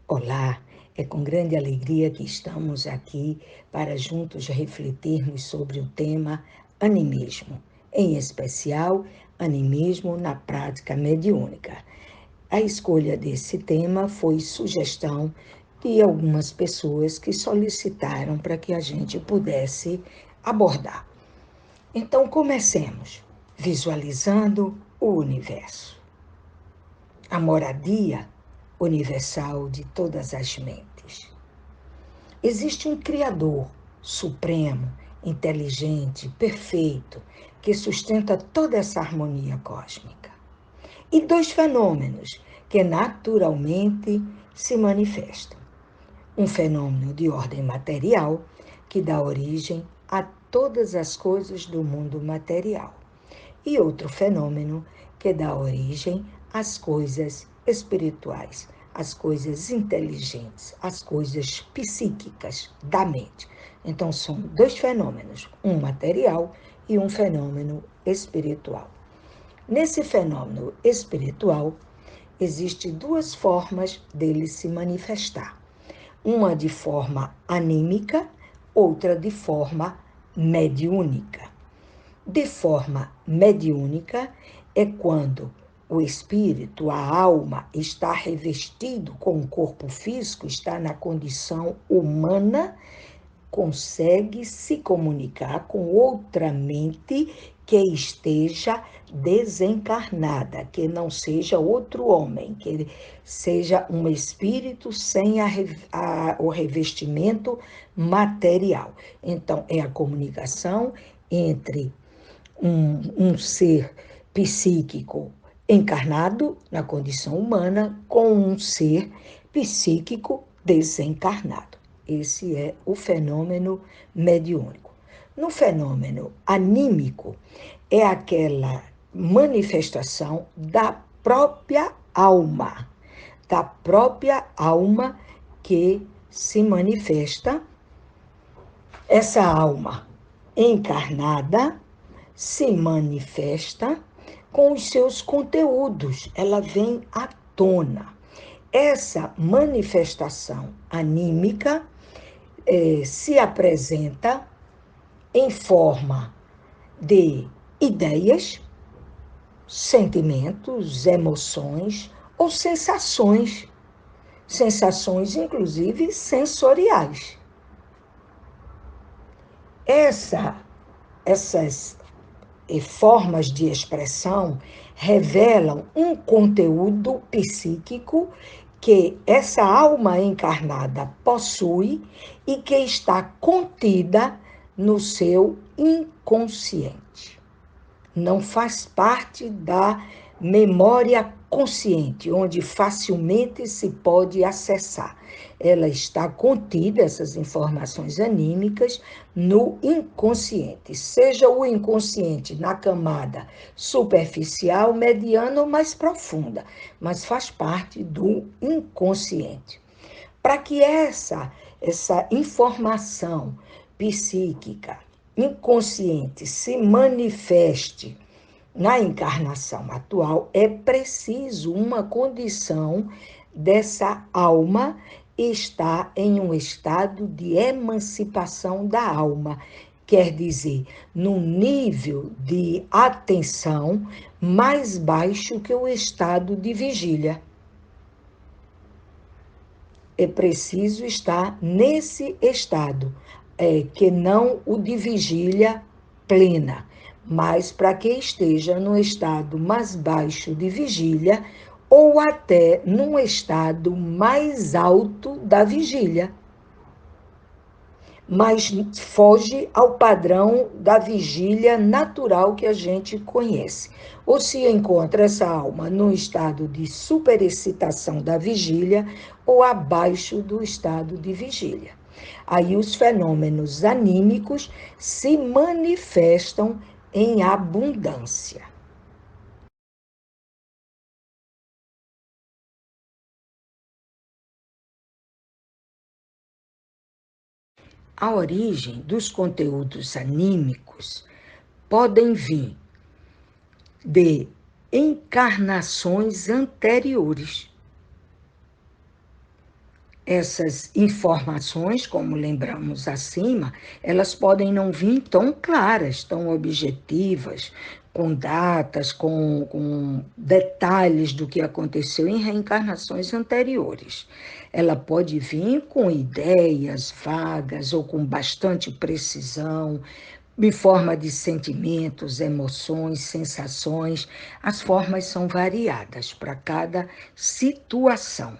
Olá, é com grande alegria que estamos aqui para juntos refletirmos sobre o tema animismo, em especial, animismo na prática mediúnica. A escolha desse tema foi sugestão de algumas pessoas que solicitaram para que a gente pudesse abordar. Então, comecemos visualizando o universo, a moradia universal de todas as mentes. Existe um Criador supremo, inteligente, perfeito, que sustenta toda essa harmonia cósmica. E dois fenômenos que naturalmente se manifestam. Um fenômeno de ordem material, que dá origem a todas as coisas do mundo material. E outro fenômeno que dá origem às coisas espirituais, às coisas inteligentes, às coisas psíquicas da mente. Então, são dois fenômenos, um material e um fenômeno espiritual. Nesse fenômeno espiritual, existem duas formas dele se manifestar. Uma de forma anímica, outra de forma mediúnica. De forma mediúnica é quando o espírito, a alma, está revestido com o corpo físico, está na condição humana, consegue se comunicar com outra mente que esteja desencarnada, que não seja outro homem, que seja um espírito sem o revestimento material. Então, é a comunicação entre um ser psíquico encarnado na condição humana com um ser psíquico desencarnado. Esse é o fenômeno mediúnico. No fenômeno anímico, é aquela manifestação da própria alma que se manifesta. Essa alma encarnada se manifesta com os seus conteúdos, ela vem à tona. Essa manifestação anímica se apresenta em forma de ideias, sentimentos, emoções ou sensações, inclusive sensoriais. Essas formas de expressão revelam um conteúdo psíquico que essa alma encarnada possui e que está contida no seu inconsciente. Não faz parte da memória consciente, onde facilmente se pode acessar. Ela está contida, essas informações anímicas, no inconsciente, seja o inconsciente na camada superficial, mediana ou mais profunda, mas faz parte do inconsciente. Para que essa informação psíquica, inconsciente, se manifeste na encarnação atual, é preciso uma condição dessa alma estar em um estado de emancipação da alma, quer dizer, num nível de atenção mais baixo que o estado de vigília. É preciso estar nesse estado, que não o de vigília plena, mas para que esteja no estado mais baixo de vigília ou até num estado mais alto da vigília. Mas foge ao padrão da vigília natural que a gente conhece. Ou se encontra essa alma no estado de superexcitação da vigília ou abaixo do estado de vigília. Aí os fenômenos anímicos se manifestam em abundância. A origem dos conteúdos anímicos podem vir de encarnações anteriores. Essas informações, como lembramos acima, elas podem não vir tão claras, tão objetivas, com datas, com detalhes do que aconteceu em reencarnações anteriores. Ela pode vir com ideias vagas ou com bastante precisão, em forma de sentimentos, emoções, sensações. As formas são variadas para cada situação,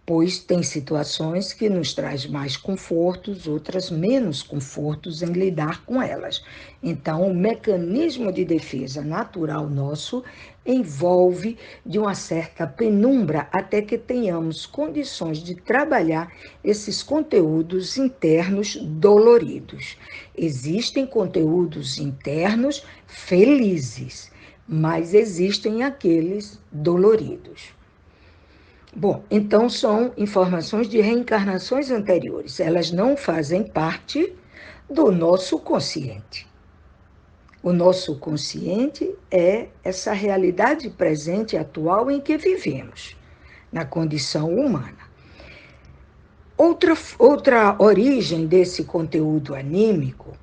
pois tem situações que nos traz mais confortos, outras menos confortos em lidar com elas. Então, o mecanismo de defesa natural nosso envolve de uma certa penumbra até que tenhamos condições de trabalhar esses conteúdos internos doloridos. Existem conteúdos internos felizes, mas existem aqueles doloridos. Bom, então são informações de reencarnações anteriores. Elas não fazem parte do nosso consciente. O nosso consciente é essa realidade presente e atual em que vivemos, na condição humana. Outra origem desse conteúdo anímico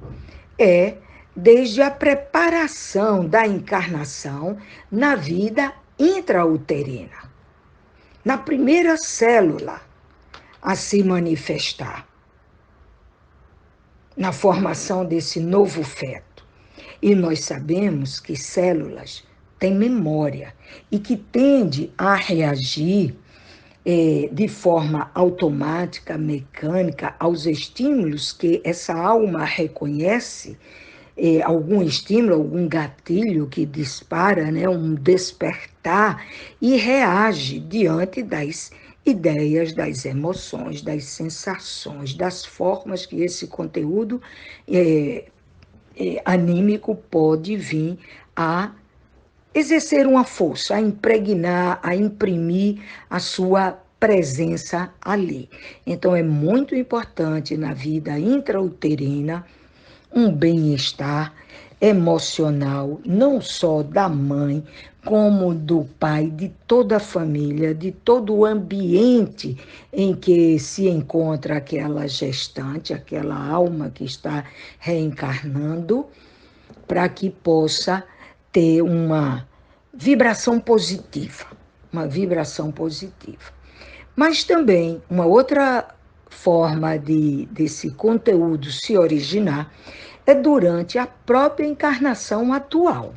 é desde a preparação da encarnação na vida intrauterina, na primeira célula a se manifestar, na formação desse novo feto. E nós sabemos que células têm memória e que tende a reagir de forma automática, mecânica, aos estímulos que essa alma reconhece, algum estímulo, algum gatilho que dispara, né, um despertar, e reage diante das ideias, das emoções, das sensações, das formas que esse conteúdo anímico pode vir a exercer uma força, a impregnar, a imprimir a sua presença ali. Então, é muito importante na vida intrauterina um bem-estar emocional, não só da mãe, como do pai, de toda a família, de todo o ambiente em que se encontra aquela gestante, aquela alma que está reencarnando, para que possa ter uma vibração positiva, uma vibração positiva. Mas também uma outra forma desse conteúdo se originar é durante a própria encarnação atual.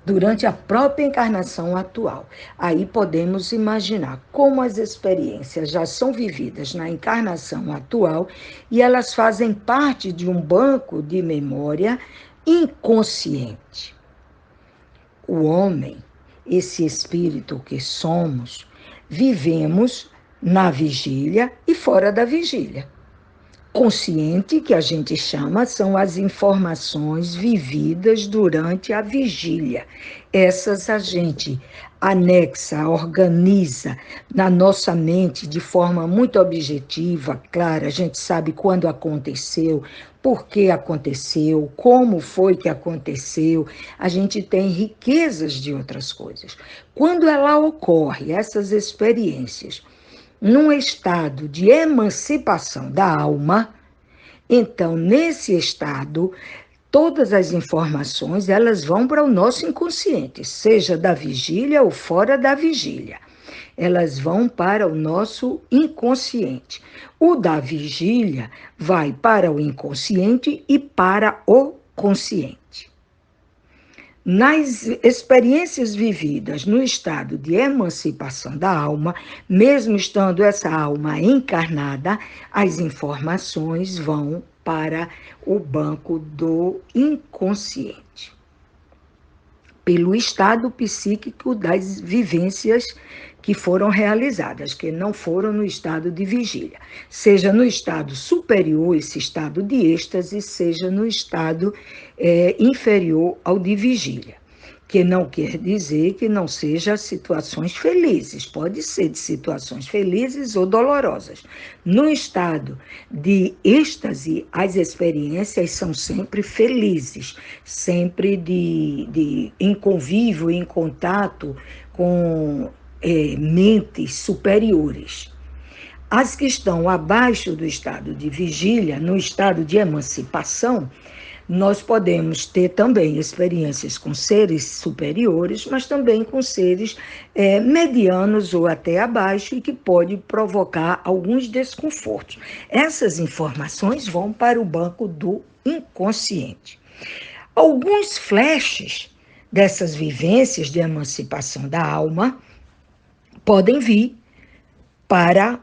Durante a própria encarnação atual. Aí podemos imaginar como as experiências já são vividas na encarnação atual e elas fazem parte de um banco de memória inconsciente. O homem, esse espírito que somos, vivemos na vigília e fora da vigília. Consciente, que a gente chama, são as informações vividas durante a vigília. Essas a gente anexa, organiza na nossa mente de forma muito objetiva, clara. A gente sabe quando aconteceu, por que aconteceu, como foi que aconteceu. A gente tem riquezas de outras coisas. Quando ela ocorre, essas experiências, num estado de emancipação da alma, então, nesse estado, todas as informações elas vão para o nosso inconsciente, seja da vigília ou fora da vigília. Elas vão para o nosso inconsciente. O da vigília vai para o inconsciente e para o consciente. Nas experiências vividas no estado de emancipação da alma, mesmo estando essa alma encarnada, as informações vão para o banco do inconsciente, pelo estado psíquico das vivências que foram realizadas, que não foram no estado de vigília, seja no estado superior, esse estado de êxtase, seja no estado inferior ao de vigília, que não quer dizer que não seja situações felizes, pode ser de situações felizes ou dolorosas. No estado de êxtase, as experiências são sempre felizes, sempre em convívio, em contato com mentes superiores. As que estão abaixo do estado de vigília, no estado de emancipação, nós podemos ter também experiências com seres superiores, mas também com seres medianos ou até abaixo e que pode provocar alguns desconfortos. Essas informações vão para o banco do inconsciente. Alguns flashes dessas vivências de emancipação da alma podem vir para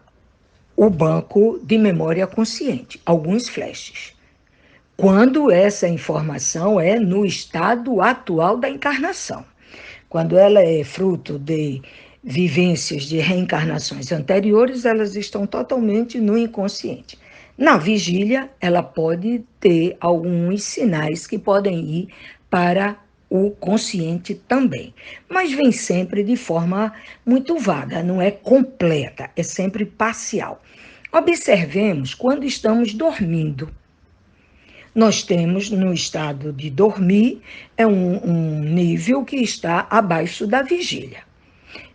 o banco de memória consciente, alguns flashes. Quando essa informação é no estado atual da encarnação. Quando ela é fruto de vivências de reencarnações anteriores, elas estão totalmente no inconsciente. Na vigília, ela pode ter alguns sinais que podem ir para o consciente também, mas vem sempre de forma muito vaga, não é completa, é sempre parcial. Observemos quando estamos dormindo. Nós temos no estado de dormir, é um nível que está abaixo da vigília.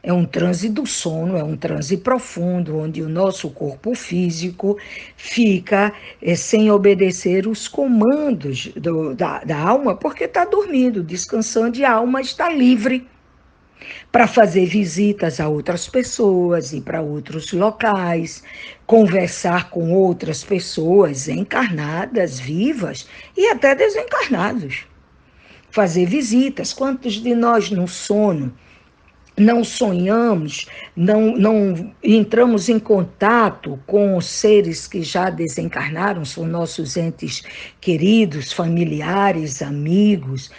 É um transe do sono, é um transe profundo, onde o nosso corpo físico fica sem obedecer os comandos da alma, porque está dormindo, descansando, e a alma está livre para fazer visitas a outras pessoas, ir para outros locais, conversar com outras pessoas encarnadas, vivas e até desencarnados. Fazer visitas. Quantos de nós no sono não sonhamos, não entramos em contato com seres que já desencarnaram, são nossos entes queridos, familiares, amigos,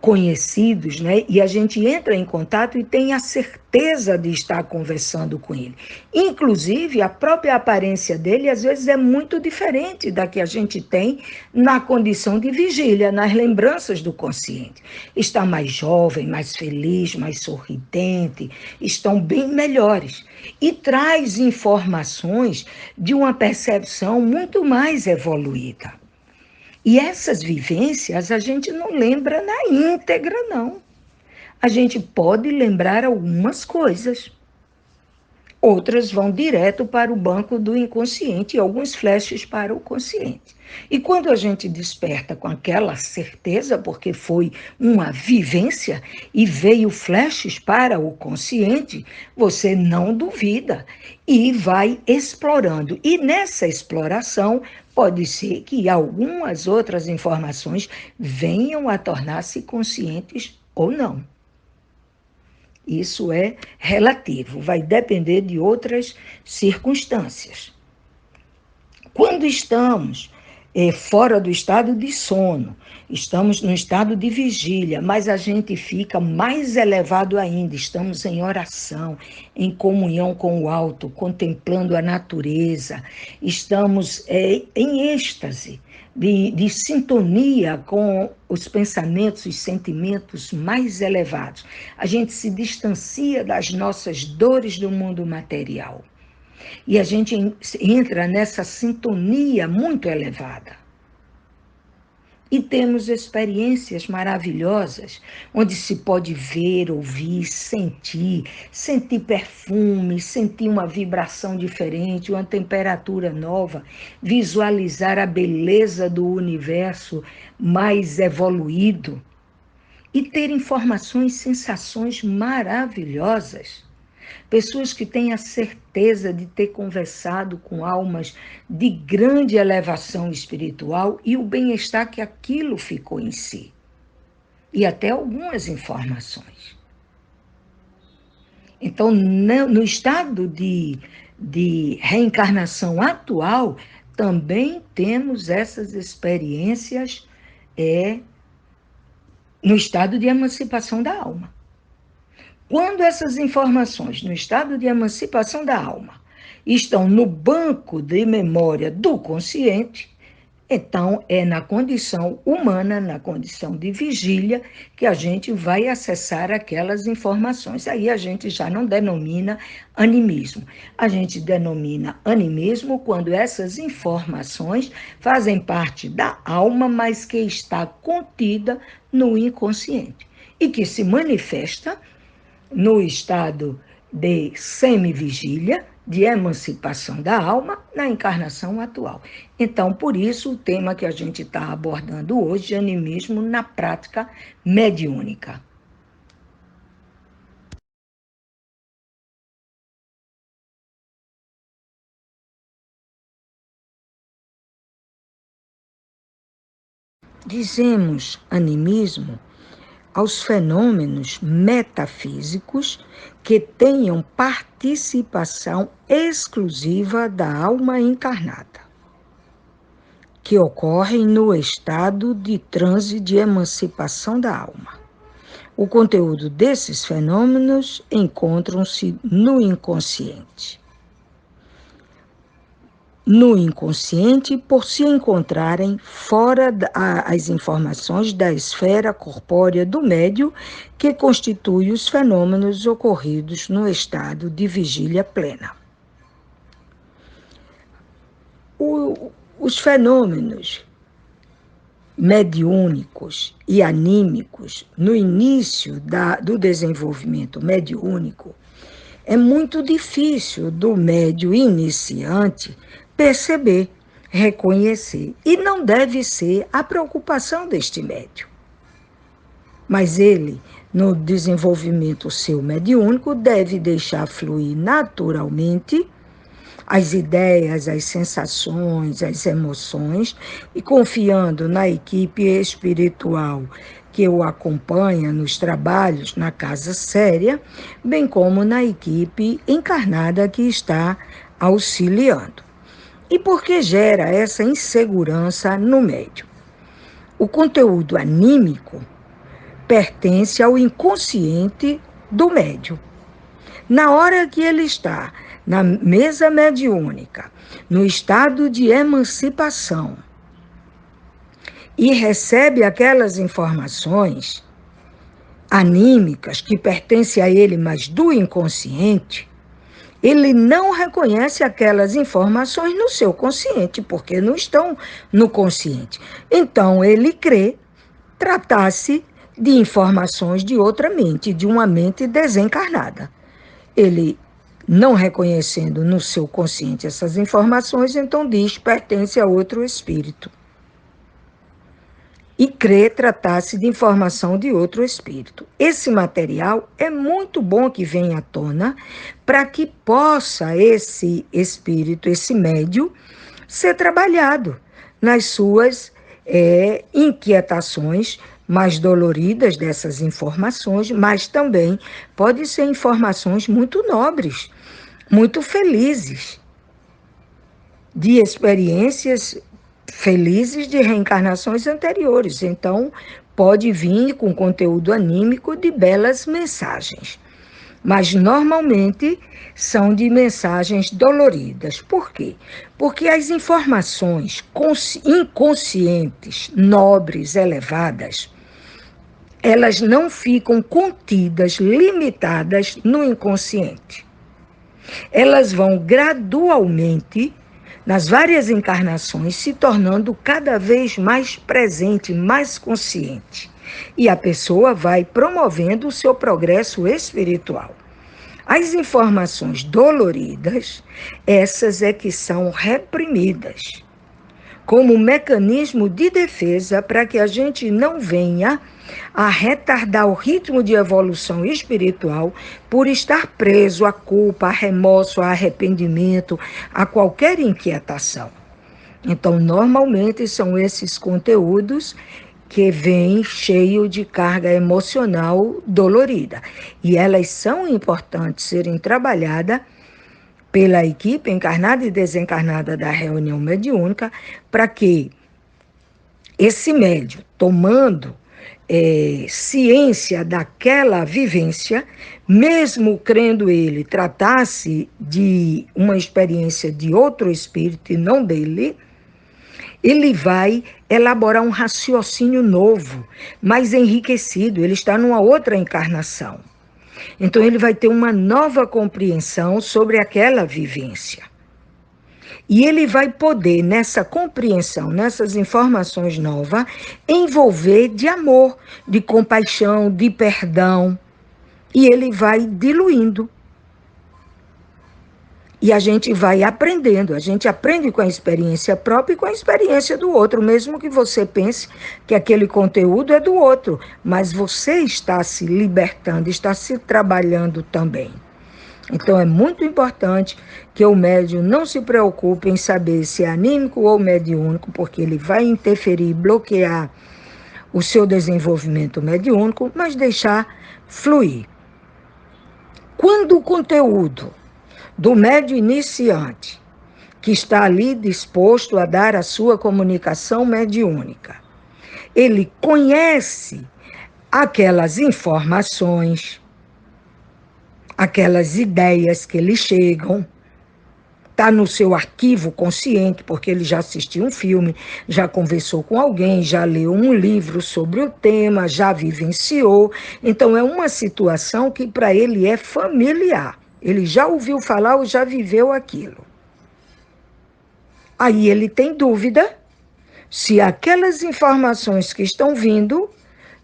conhecidos, né? E a gente entra em contato e tem a certeza de estar conversando com ele. Inclusive, a própria aparência dele, às vezes, é muito diferente da que a gente tem na condição de vigília, nas lembranças do consciente. Está mais jovem, mais feliz, mais sorridente, estão bem melhores. E traz informações de uma percepção muito mais evoluída. E essas vivências a gente não lembra na íntegra, não. A gente pode lembrar algumas coisas. Outras vão direto para o banco do inconsciente e alguns flashes para o consciente. E quando a gente desperta com aquela certeza, porque foi uma vivência e veio flashes para o consciente, você não duvida e vai explorando. E nessa exploração, pode ser que algumas outras informações venham a tornar-se conscientes ou não. Isso é relativo, vai depender de outras circunstâncias. Quando estamos fora do estado de sono, estamos no estado de vigília, mas a gente fica mais elevado ainda, estamos em oração, em comunhão com o alto, contemplando a natureza, estamos em êxtase, de sintonia com os pensamentos e sentimentos mais elevados. A gente se distancia das nossas dores do mundo material. E a gente entra nessa sintonia muito elevada. E temos experiências maravilhosas, onde se pode ver, ouvir, sentir perfume, sentir uma vibração diferente, uma temperatura nova, visualizar a beleza do universo mais evoluído e ter informações, sensações maravilhosas. Pessoas que têm a certeza de ter conversado com almas de grande elevação espiritual e o bem-estar que aquilo ficou em si. E até algumas informações. Então, no estado de reencarnação atual, também temos essas experiências no estado de emancipação da alma. Quando essas informações no estado de emancipação da alma estão no banco de memória do consciente, então é na condição humana, na condição de vigília, que a gente vai acessar aquelas informações. Aí a gente já não denomina animismo. A gente denomina animismo quando essas informações fazem parte da alma, mas que está contida no inconsciente e que se manifesta no estado de semivigília, de emancipação da alma na encarnação atual. Então, por isso, o tema que a gente está abordando hoje é animismo na prática mediúnica. Dizemos animismo aos fenômenos metafísicos que tenham participação exclusiva da alma encarnada, que ocorrem no estado de transe de emancipação da alma. O conteúdo desses fenômenos encontram-se no inconsciente. No inconsciente, por se encontrarem fora as informações da esfera corpórea do médio, que constitui os fenômenos ocorridos no estado de vigília plena. Os fenômenos mediúnicos e anímicos, no início do desenvolvimento mediúnico, é muito difícil do médio iniciante perceber, reconhecer, e não deve ser a preocupação deste médio. Mas ele, no desenvolvimento seu mediúnico, deve deixar fluir naturalmente as ideias, as sensações, as emoções, e confiando na equipe espiritual que o acompanha nos trabalhos na casa séria, bem como na equipe encarnada que está auxiliando. E por que gera essa insegurança no médium? O conteúdo anímico pertence ao inconsciente do médium. Na hora que ele está na mesa mediúnica, no estado de emancipação, e recebe aquelas informações anímicas que pertencem a ele, mas do inconsciente, ele não reconhece aquelas informações no seu consciente, porque não estão no consciente. Então, ele crê tratar-se de informações de outra mente, de uma mente desencarnada. Ele, não reconhecendo no seu consciente essas informações, então diz que pertence a outro espírito. E crê tratar-se de informação de outro espírito. Esse material é muito bom que venha à tona para que possa esse espírito, esse médium, ser trabalhado nas suas inquietações mais doloridas dessas informações, mas também pode ser informações muito nobres, muito felizes, de experiências felizes de reencarnações anteriores. Então, pode vir com conteúdo anímico de belas mensagens. Mas, normalmente, são de mensagens doloridas. Por quê? Porque as informações inconscientes, nobres, elevadas, elas não ficam contidas, limitadas no inconsciente. Elas vão gradualmente, nas várias encarnações, se tornando cada vez mais presente, mais consciente. E a pessoa vai promovendo o seu progresso espiritual. As informações doloridas, essas é que são reprimidas, como um mecanismo de defesa para que a gente não venha a retardar o ritmo de evolução espiritual por estar preso à culpa, a remorso, a arrependimento, a qualquer inquietação. Então, normalmente são esses conteúdos que vêm cheio de carga emocional dolorida. E elas são importantes serem trabalhadas pela equipe encarnada e desencarnada da reunião mediúnica, para que esse médium, tomando ciência daquela vivência, mesmo crendo ele tratasse de uma experiência de outro espírito e não dele, ele vai elaborar um raciocínio novo, mais enriquecido, ele está numa outra encarnação. Então ele vai ter uma nova compreensão sobre aquela vivência. E ele vai poder, nessa compreensão, nessas informações novas, envolver de amor, de compaixão, de perdão. E ele vai diluindo E a gente vai aprendendo, a gente aprende com a experiência própria e com a experiência do outro, mesmo que você pense que aquele conteúdo é do outro, mas você está se libertando, está se trabalhando também. Então é muito importante que o médium não se preocupe em saber se é anímico ou mediúnico, porque ele vai interferir, bloquear o seu desenvolvimento mediúnico, mas deixar fluir. Quando o conteúdo do médium iniciante, que está ali disposto a dar a sua comunicação mediúnica, ele conhece aquelas informações, aquelas ideias que lhe chegam, está no seu arquivo consciente, porque ele já assistiu um filme, já conversou com alguém, já leu um livro sobre o tema, já vivenciou. Então, é uma situação que para ele é familiar. Ele já ouviu falar ou já viveu aquilo. Aí ele tem dúvida se aquelas informações que estão vindo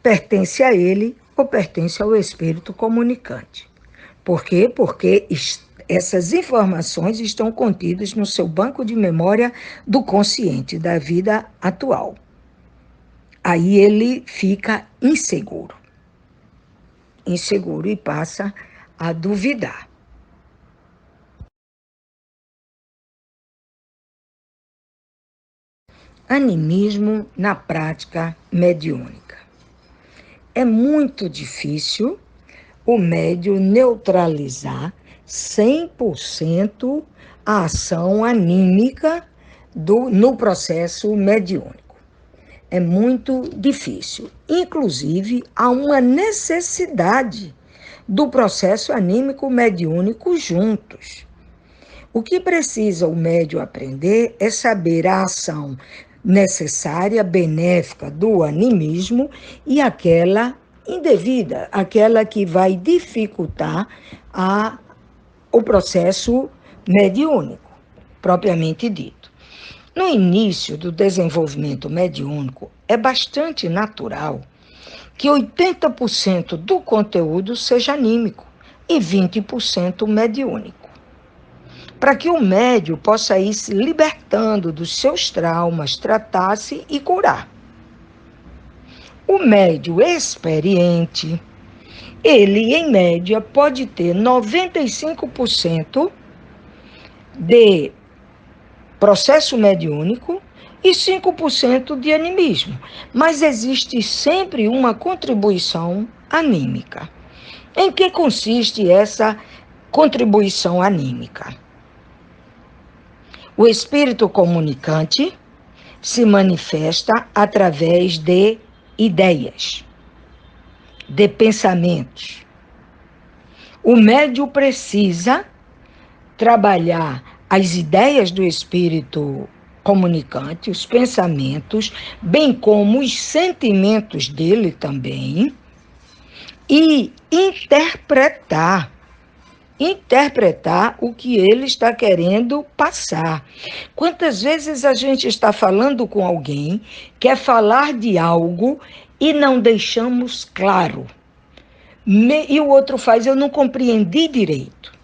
pertencem a ele ou pertencem ao espírito comunicante. Por quê? Porque essas informações estão contidas no seu banco de memória do consciente, da vida atual. Aí ele fica inseguro e passa a duvidar. Animismo na prática mediúnica. É muito difícil o médium neutralizar 100% a ação anímica no processo mediúnico. É muito difícil. Inclusive, há uma necessidade do processo anímico mediúnico juntos. O que precisa o médium aprender é saber a ação necessária, benéfica do animismo e aquela indevida, aquela que vai dificultar o processo mediúnico, propriamente dito. No início do desenvolvimento mediúnico, é bastante natural que 80% do conteúdo seja anímico e 20% mediúnico. Para que o médium possa ir se libertando dos seus traumas, tratar-se e curar. O médium experiente, ele, em média, pode ter 95% de processo mediúnico e 5% de animismo. Mas existe sempre uma contribuição anímica. Em que consiste essa contribuição anímica? O espírito comunicante se manifesta através de ideias, de pensamentos. O médium precisa trabalhar as ideias do espírito comunicante, os pensamentos, bem como os sentimentos dele também, e interpretar o que ele está querendo passar. Quantas vezes a gente está falando com alguém, quer falar de algo e não deixamos claro. E o outro faz, eu não compreendi direito.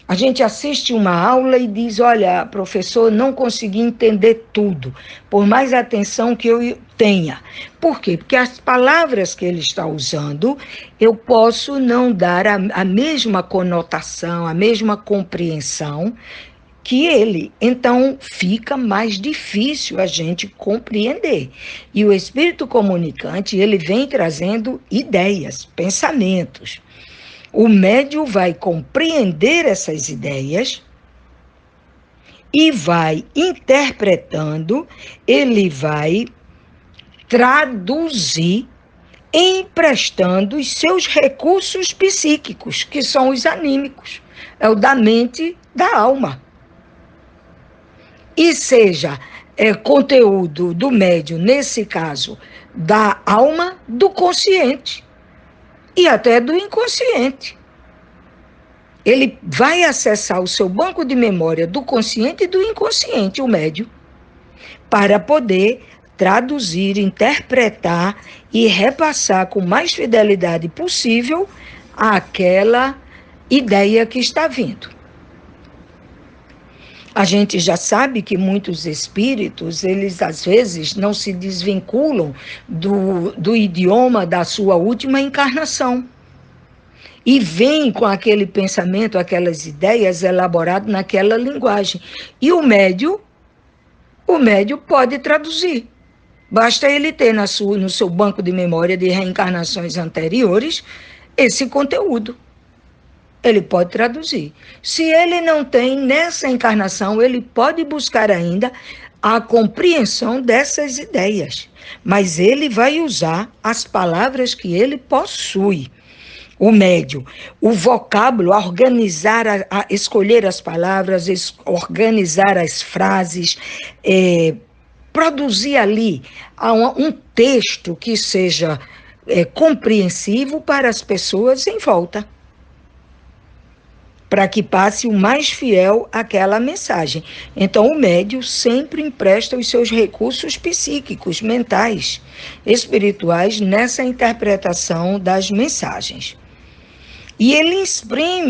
A gente assiste uma aula e diz, olha, professor, não consegui entender tudo, por mais atenção que eu tenha. Por quê? Porque as palavras que ele está usando, eu posso não dar a mesma conotação, a mesma compreensão que ele. Então, fica mais difícil a gente compreender. E o espírito comunicante, ele vem trazendo ideias, pensamentos. O médium vai compreender essas ideias e vai interpretando, ele vai traduzir, emprestando os seus recursos psíquicos, que são os anímicos, é o da mente, da alma. E seja conteúdo do médium, nesse caso, da alma, do consciente. E até do inconsciente. Ele vai acessar o seu banco de memória do consciente e do inconsciente, o médium, para poder traduzir, interpretar e repassar com mais fidelidade possível aquela ideia que está vindo. A gente já sabe que muitos espíritos, eles às vezes não se desvinculam do idioma da sua última encarnação. E vem com aquele pensamento, aquelas ideias elaboradas naquela linguagem. E o médio pode traduzir. Basta ele ter no seu banco de memória de reencarnações anteriores esse conteúdo. Ele pode traduzir. Se ele não tem nessa encarnação, ele pode buscar ainda a compreensão dessas ideias. Mas ele vai usar as palavras que ele possui. O médio, o vocábulo, organizar, escolher as palavras, organizar as frases, produzir ali um texto que seja compreensivo para as pessoas em volta, para que passe o mais fiel àquela mensagem. Então, o médium sempre empresta os seus recursos psíquicos, mentais, espirituais, nessa interpretação das mensagens. E ele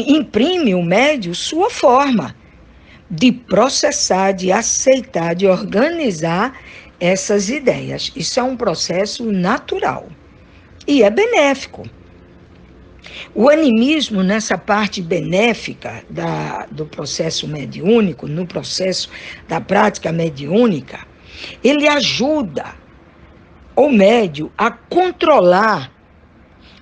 imprime o médium sua forma de processar, de aceitar, de organizar essas ideias. Isso é um processo natural e é benéfico. O animismo, nessa parte benéfica do processo mediúnico, no processo da prática mediúnica, ele ajuda o médium a controlar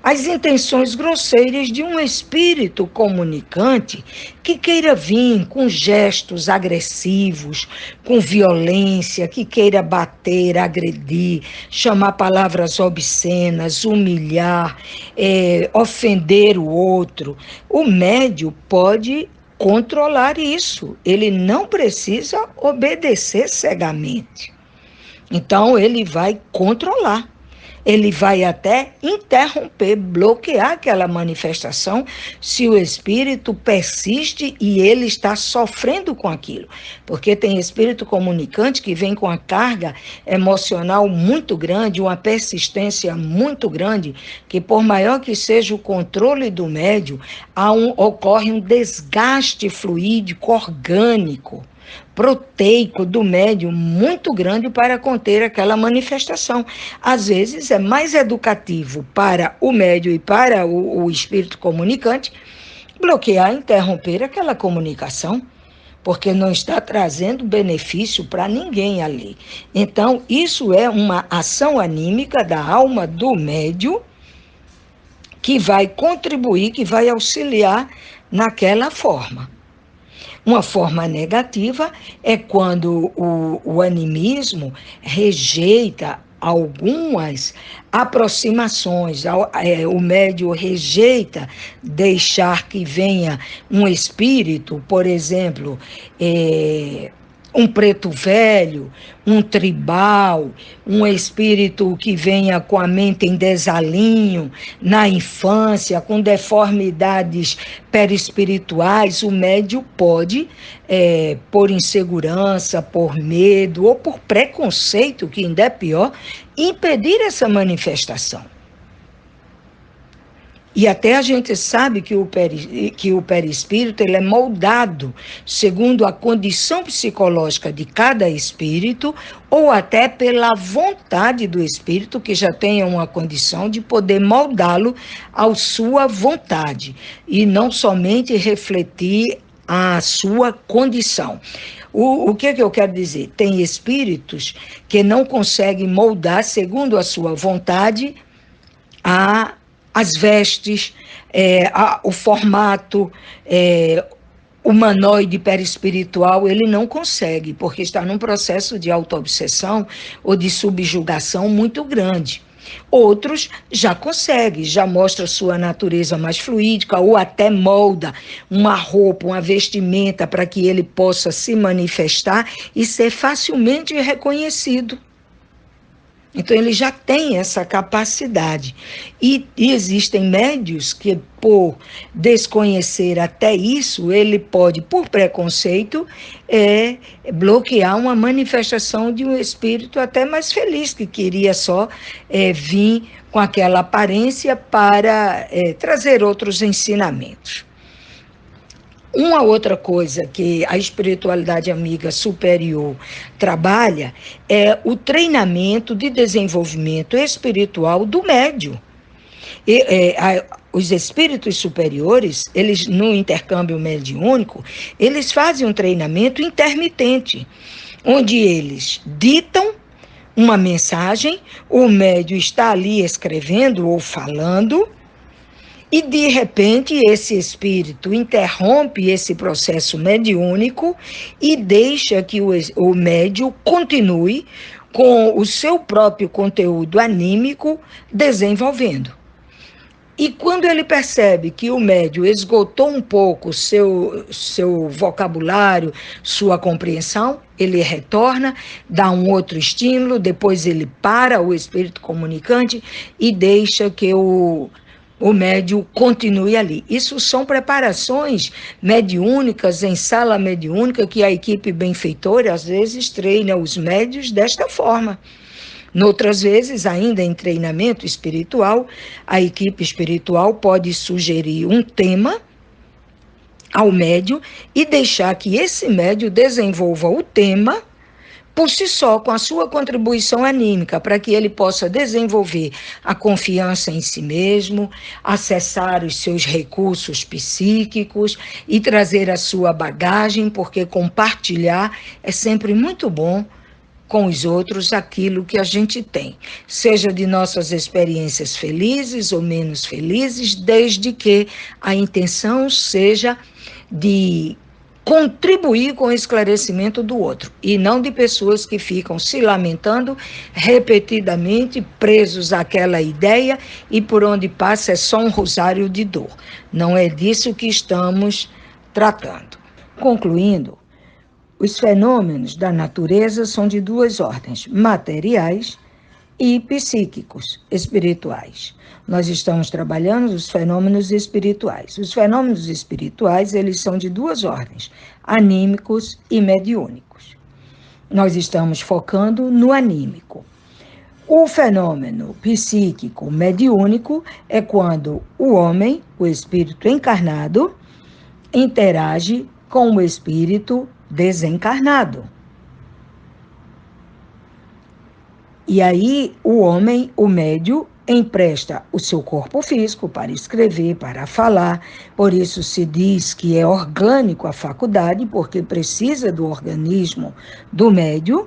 as intenções grosseiras de um espírito comunicante que queira vir com gestos agressivos, com violência, que queira bater, agredir, chamar palavras obscenas, humilhar, ofender o outro. O médium pode controlar isso. Ele não precisa obedecer cegamente. Então, ele vai controlar. Ele vai até interromper, bloquear aquela manifestação se o espírito persiste e ele está sofrendo com aquilo. Porque tem espírito comunicante que vem com a carga emocional muito grande, uma persistência muito grande, que por maior que seja o controle do médium, ocorre um desgaste fluídico, orgânico, proteico do médium muito grande para conter aquela manifestação. Às vezes é mais educativo para o médium e para o espírito comunicante bloquear, interromper aquela comunicação, porque não está trazendo benefício para ninguém ali. Então, isso é uma ação anímica da alma do médium que vai contribuir, que vai auxiliar naquela forma. Uma forma negativa é quando o animismo rejeita algumas aproximações, o médium rejeita deixar que venha um espírito, por exemplo, um preto velho, um tribal, um espírito que venha com a mente em desalinho, na infância, com deformidades perispirituais, o médium pode, por insegurança, por medo ou por preconceito, que ainda é pior, impedir essa manifestação. E até a gente sabe que o perispírito ele é moldado segundo a condição psicológica de cada espírito ou até pela vontade do espírito que já tenha uma condição de poder moldá-lo à sua vontade e não somente refletir a sua condição. O que eu quero dizer? Tem espíritos que não conseguem moldar segundo a sua vontade as vestes, o formato humanoide perispiritual, ele não consegue, porque está num processo de autoobsessão ou de subjugação muito grande. Outros já conseguem, já mostra sua natureza mais fluídica ou até molda uma roupa, uma vestimenta para que ele possa se manifestar e ser facilmente reconhecido. Então, ele já tem essa capacidade. E existem médios que, por desconhecer até isso, ele pode, por preconceito, bloquear uma manifestação de um espírito até mais feliz, que queria só vir com aquela aparência para trazer outros ensinamentos. Uma outra coisa que a espiritualidade amiga superior trabalha é o treinamento de desenvolvimento espiritual do médium. Os espíritos superiores, eles no intercâmbio mediúnico, eles fazem um treinamento intermitente, onde eles ditam uma mensagem, o médium está ali escrevendo ou falando, e de repente esse espírito interrompe esse processo mediúnico e deixa que o médium continue com o seu próprio conteúdo anímico desenvolvendo. E quando ele percebe que o médium esgotou um pouco seu vocabulário, sua compreensão, ele retorna, dá um outro estímulo, depois ele para o espírito comunicante e deixa que o médium continue ali. Isso são preparações mediúnicas em sala mediúnica que a equipe benfeitora às vezes treina os médios desta forma. Noutras vezes, ainda em treinamento espiritual, a equipe espiritual pode sugerir um tema ao médium e deixar que esse médium desenvolva o tema por si só, com a sua contribuição anímica, para que ele possa desenvolver a confiança em si mesmo, acessar os seus recursos psíquicos e trazer a sua bagagem, porque compartilhar é sempre muito bom com os outros aquilo que a gente tem, seja de nossas experiências felizes ou menos felizes, desde que a intenção seja de contribuir com o esclarecimento do outro, e não de pessoas que ficam se lamentando repetidamente, presos àquela ideia, e por onde passa é só um rosário de dor. Não é disso que estamos tratando. Concluindo, os fenômenos da natureza são de duas ordens, materiais e psíquicos, espirituais. Nós estamos trabalhando os fenômenos espirituais. Os fenômenos espirituais, eles são de duas ordens, anímicos e mediúnicos. Nós estamos focando no anímico. O fenômeno psíquico mediúnico é quando o homem, o espírito encarnado, interage com o espírito desencarnado. E aí o homem, o médium, empresta o seu corpo físico para escrever, para falar. Por isso se diz que é orgânico a faculdade, porque precisa do organismo do médium,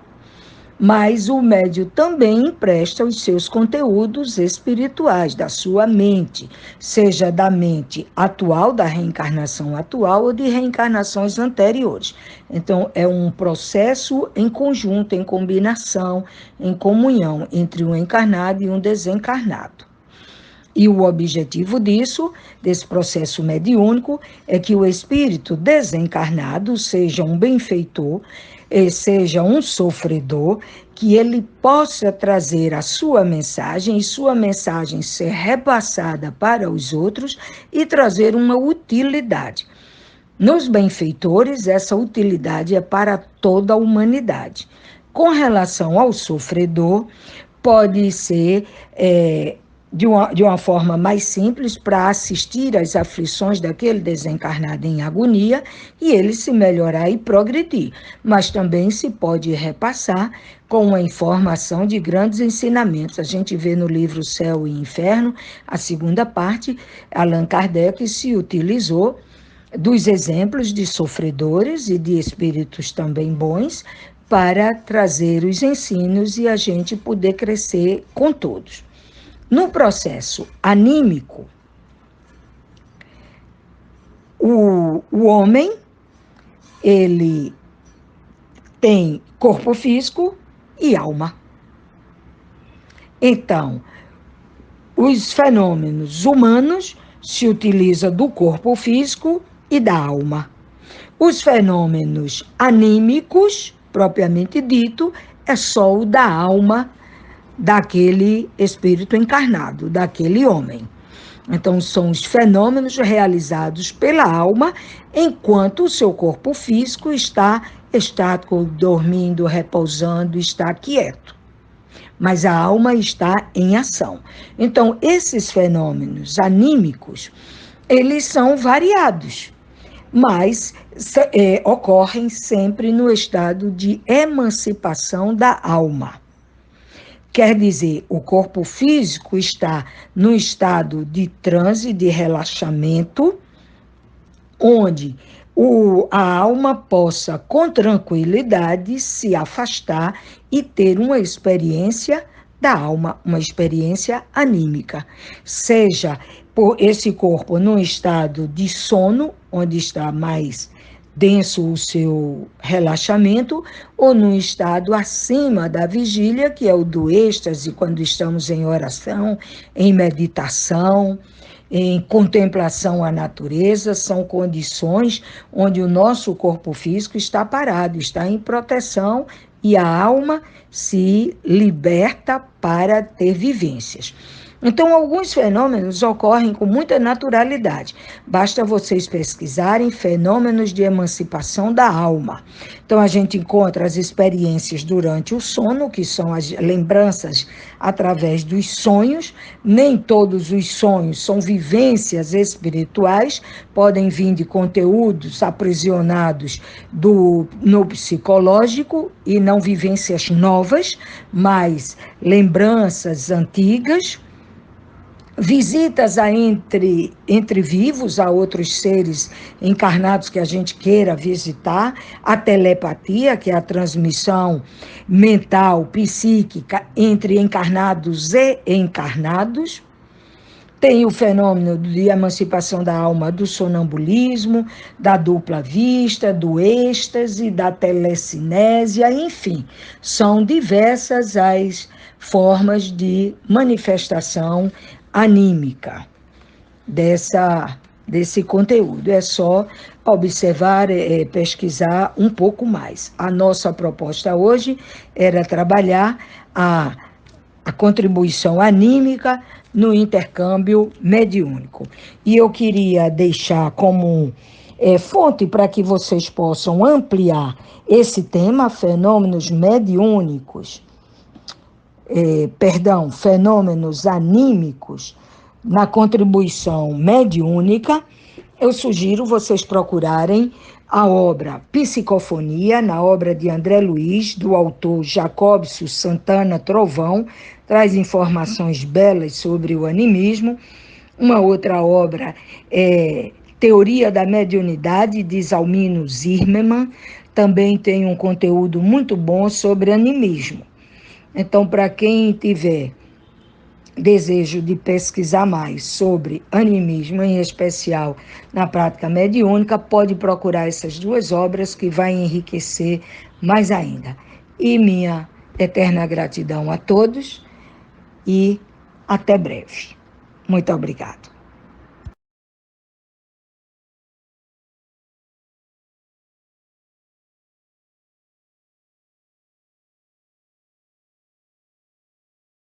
mas o médium também empresta os seus conteúdos espirituais, da sua mente, seja da mente atual, da reencarnação atual ou de reencarnações anteriores. Então, é um processo em conjunto, em combinação, em comunhão entre um encarnado e um desencarnado. E o objetivo desse processo mediúnico, é que o espírito desencarnado seja um benfeitor, seja um sofredor, que ele possa trazer a sua mensagem e sua mensagem ser repassada para os outros e trazer uma utilidade. Nos benfeitores, essa utilidade é para toda a humanidade. Com relação ao sofredor, pode ser de uma forma mais simples, para assistir às aflições daquele desencarnado em agonia e ele se melhorar e progredir. Mas também se pode repassar com uma informação de grandes ensinamentos. A gente vê no livro Céu e Inferno, a segunda parte, Allan Kardec se utilizou dos exemplos de sofredores e de espíritos também bons para trazer os ensinos e a gente poder crescer com todos. No processo anímico, o homem, ele tem corpo físico e alma. Então, os fenômenos humanos se utilizam do corpo físico e da alma. Os fenômenos anímicos, propriamente dito, é só o da alma daquele espírito encarnado, daquele homem. Então, são os fenômenos realizados pela alma, enquanto o seu corpo físico está estático, dormindo, repousando, está quieto. Mas a alma está em ação. Então, esses fenômenos anímicos, eles são variados. mas ocorrem sempre no estado de emancipação da alma. Quer dizer, o corpo físico está no estado de transe, de relaxamento, onde a alma possa, com tranquilidade, se afastar e ter uma experiência da alma, uma experiência anímica. Seja por esse corpo num estado de sono, onde está mais denso o seu relaxamento, ou num estado acima da vigília, que é o do êxtase, quando estamos em oração, em meditação, em contemplação à natureza, são condições onde o nosso corpo físico está parado, está em proteção e a alma se liberta para ter vivências. Então, alguns fenômenos ocorrem com muita naturalidade. Basta vocês pesquisarem fenômenos de emancipação da alma. Então, a gente encontra as experiências durante o sono, que são as lembranças através dos sonhos. Nem todos os sonhos são vivências espirituais, podem vir de conteúdos aprisionados no psicológico e não vivências novas, mas lembranças antigas. Visitas entre vivos a outros seres encarnados que a gente queira visitar, a telepatia, que é a transmissão mental, psíquica entre encarnados e encarnados. Tem o fenômeno de emancipação da alma do sonambulismo, da dupla vista, do êxtase, da telecinésia, enfim, são diversas as formas de manifestação anímica desse conteúdo. É só observar, pesquisar um pouco mais. A nossa proposta hoje era trabalhar a contribuição anímica no intercâmbio mediúnico. E eu queria deixar como fonte para que vocês possam ampliar esse tema, fenômenos mediúnicos, fenômenos anímicos na contribuição mediúnica. Eu sugiro vocês procurarem a obra Psicofonia, na obra de André Luiz, do autor Jacobson Santana Trovão, traz informações belas sobre o animismo. Uma outra obra é Teoria da Mediunidade, de Zalmino Zimmermann, também tem um conteúdo muito bom sobre animismo. Então, para quem tiver desejo de pesquisar mais sobre animismo, em especial na prática mediúnica, pode procurar essas duas obras que vai enriquecer mais ainda. E minha eterna gratidão a todos e até breve. Muito obrigado.